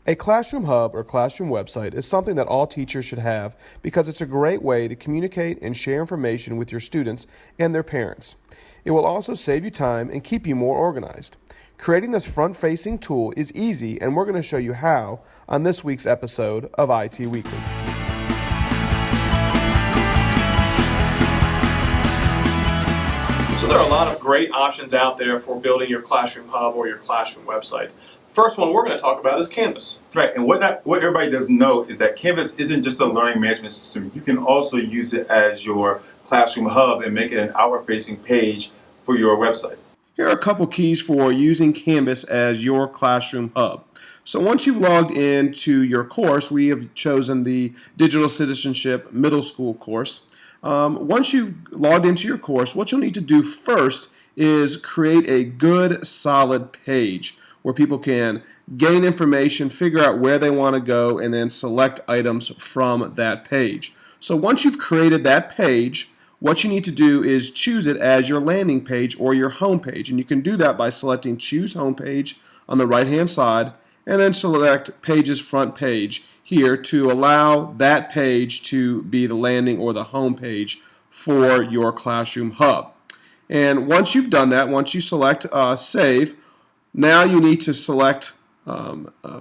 A Classroom Hub or Classroom website is something that all teachers should have because it's a great way to communicate and share information with your students and their parents. It will also save you time and keep you more organized. Creating this front-facing tool is easy, and we're going to show you how on this week's episode of IT Weekly. So there are a lot of great options out there for building your Classroom Hub or your Classroom website. First one we're going to talk about is Canvas. Right, and what everybody doesn't know is that Canvas isn't just a learning management system. You can also use it as your Classroom Hub and make it an outward-facing page for your website. Here are a couple keys for using Canvas as your Classroom Hub. So once you've logged into your course, we have chosen the Digital Citizenship Middle School course. Once you've logged into your course, what you'll need to do first is create a good, solid page where people can gain information, figure out where they want to go, and then select items from that page. So once you've created that page, what you need to do is choose it as your landing page or your home page. And you can do that by selecting Choose Home Page on the right-hand side, and then select Pages Front Page here to allow that page to be the landing or the home page for your Classroom Hub. And once you've done that, once you select Save, now you need to select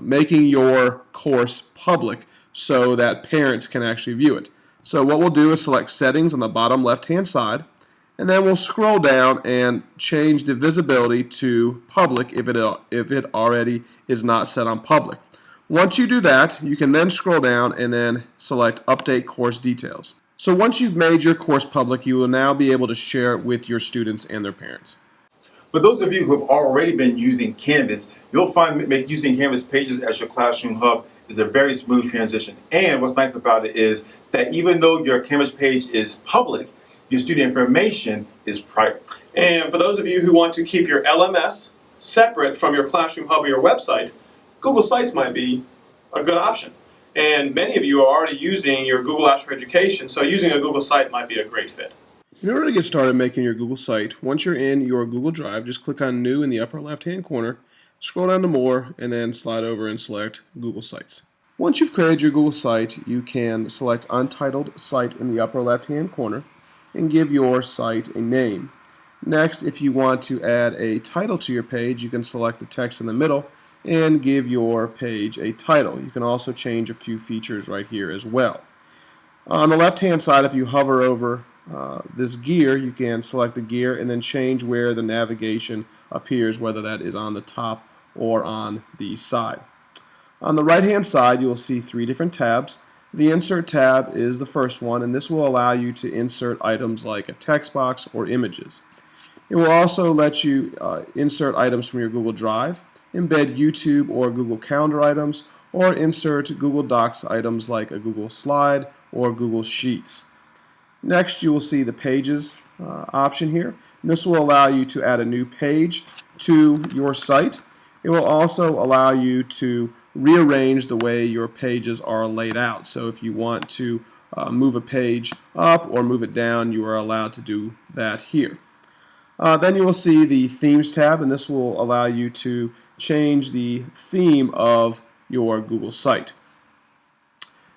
making your course public so that parents can actually view it. So what we'll do is select Settings on the bottom left-hand side, and then we'll scroll down and change the visibility to public if it already is not set on public. Once you do that, you can then scroll down and then select Update Course Details. So once you've made your course public, you will now be able to share it with your students and their parents. For those of you who have already been using Canvas, you'll find using Canvas pages as your Classroom Hub is a very smooth transition. And what's nice about it is that even though your Canvas page is public, your student information is private. And for those of you who want to keep your LMS separate from your Classroom Hub or your website, Google Sites might be a good option. And many of you are already using your Google Apps for Education, so using a Google site might be a great fit. In order to get started making your Google site, once you're in your Google Drive, just click on New in the upper left-hand corner, scroll down to More, and then slide over and select Google Sites. Once you've created your Google site, you can select Untitled Site in the upper left-hand corner and give your site a name. Next, if you want to add a title to your page, you can select the text in the middle and give your page a title. You can also change a few features right here as well. On the left-hand side, if you hover over this gear, you can select the gear and then change where the navigation appears, whether that is on the top or on the side. On the right-hand side, you will see three different tabs. The Insert tab is the first one, and this will allow you to insert items like a text box or images. It will also let you insert items from your Google Drive, embed YouTube or Google Calendar items, or insert Google Docs items like a Google Slide or Google Sheets. Next, you will see the Pages option here. And this will allow you to add a new page to your site. It will also allow you to rearrange the way your pages are laid out. So if you want to move a page up or move it down, you are allowed to do that here. Then you will see the Themes tab, and this will allow you to change the theme of your Google site.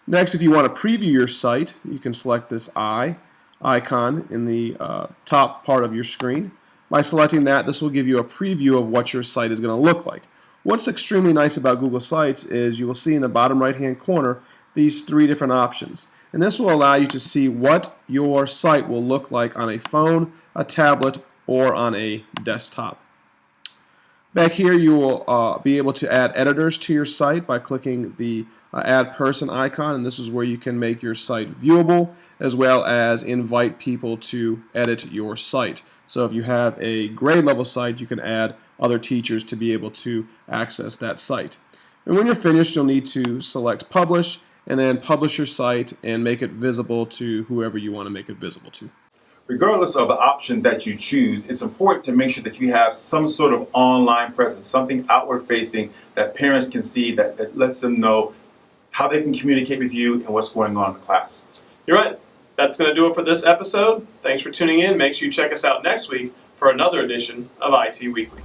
Next, if you want to preview your site, you can select this icon in the top part of your screen. By selecting that, this will give you a preview of what your site is going to look like. What's extremely nice about Google Sites is you will see in the bottom right-hand corner these three different options. And this will allow you to see what your site will look like on a phone, a tablet, or on a desktop. Back here, you will be able to add editors to your site by clicking the Add Person icon, and this is where you can make your site viewable as well as invite people to edit your site. So if you have a grade level site, you can add other teachers to be able to access that site. And when you're finished, you'll need to select Publish and then publish your site and make it visible to whoever you want to make it visible to. Regardless of the option that you choose, it's important to make sure that you have some sort of online presence, something outward facing that parents can see that lets them know how they can communicate with you and what's going on in the class. You're right. That's going to do it for this episode. Thanks for tuning in. Make sure you check us out next week for another edition of IT Weekly.